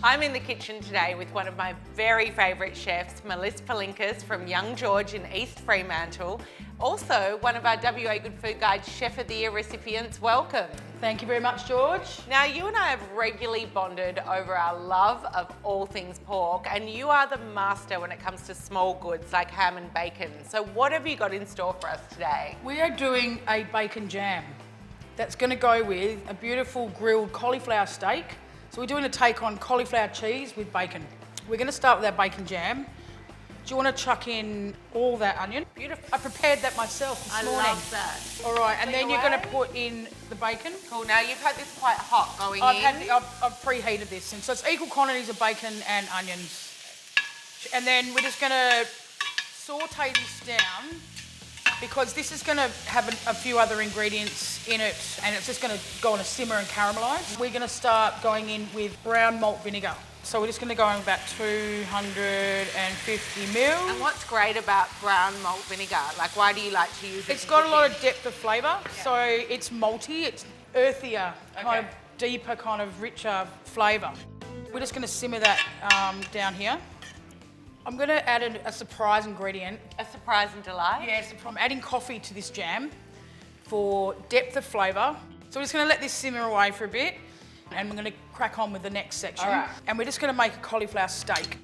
I'm in the kitchen today with one of my very favourite chefs, Palinkas from Young George in East Fremantle. Also, one of our WA Good Food Guide Chef of the Year recipients. Welcome. Thank you very much, George. Now, you and I have regularly bonded over our love of all things pork, and you are the master when it comes to small goods like ham and bacon. So what have you got in store for us today? We are doing a bacon jam that's going to go with a beautiful grilled cauliflower steak. So we're doing a take on cauliflower cheese with bacon. We're going to start with our bacon jam. Do you want to chuck in all that onion? Beautiful. I prepared that myself this morning. I love that. All right, and then you're going to put in the bacon. Cool. Now, you've had this quite hot going in. I've preheated this, and so it's equal quantities of bacon and onions. And then we're just going to saute this down because this is going to have a few other ingredients in it, and it's just going to go on a simmer and caramelise. We're going to start going in with brown malt vinegar. So we're just going to go in about 250 mil. And what's great about brown malt vinegar? Like, why do you like to use it? It's got a lot of depth of flavour. Yeah. So it's malty, it's earthier, kind of deeper, kind of richer flavour. We're just going to simmer that down here. I'm going to add a surprise ingredient. A surprise and delight? Yes, I'm adding coffee to this jam for depth of flavour. So we're just going to let this simmer away for a bit, and we're going to crack on with the next section. All right. And we're just going to make a cauliflower steak.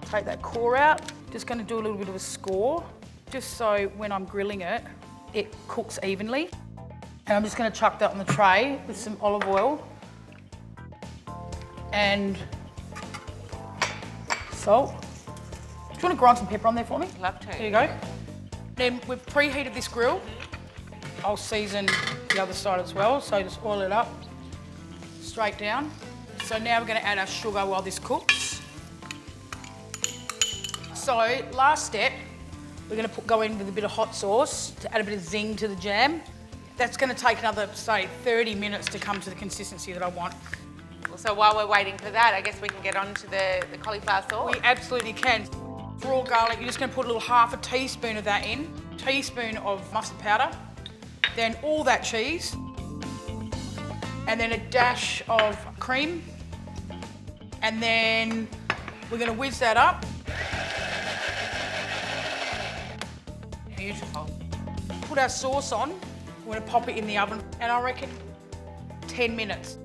Take that core out. Just going to do a little bit of a score, just so when I'm grilling it, it cooks evenly. And I'm just going to chuck that on the tray with some olive oil and salt. Do you want to grind some pepper on there for me? Love to. There you go. Then we've preheated this grill. I'll season the other side as well, so just oil it up, straight down. So now we're going to add our sugar while this cooks. So last step, we're going to go in with a bit of hot sauce to add a bit of zing to the jam. That's going to take another, say, 30 minutes to come to the consistency that I want. So while we're waiting for that, I guess we can get on to the cauliflower sauce. We absolutely can. Raw garlic, you're just going to put a little half a teaspoon of that in, teaspoon of mustard powder, then all that cheese, and then a dash of cream, and then we're going to whiz that up. Beautiful. Put our sauce on, we're going to pop it in the oven, and I reckon 10 minutes.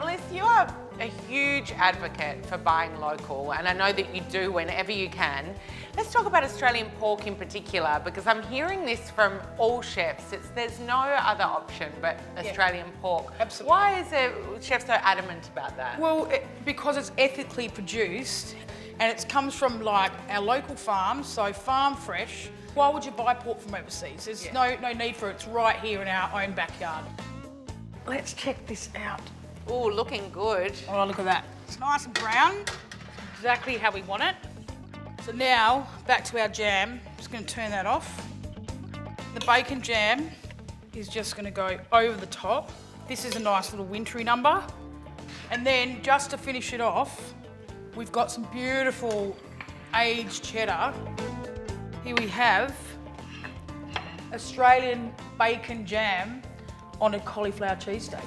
Liz, you are a huge advocate for buying local, and I know that you do whenever you can. Let's talk about Australian pork in particular, because I'm hearing this from all chefs. There's no other option but Australian pork. Absolutely. Why is the chef so adamant about that? Well, because it's ethically produced, and it comes from like our local farms, so farm fresh. Why would you buy pork from overseas? There's no need for it. It's right here in our own backyard. Let's check this out. Oh, looking good. Oh, look at that. It's nice and brown, exactly how we want it. So now, back to our jam. Just going to turn that off. The bacon jam is just going to go over the top. This is a nice little wintry number. And then, just to finish it off, we've got some beautiful aged cheddar. Here we have Australian bacon jam on a cauliflower cheesesteak.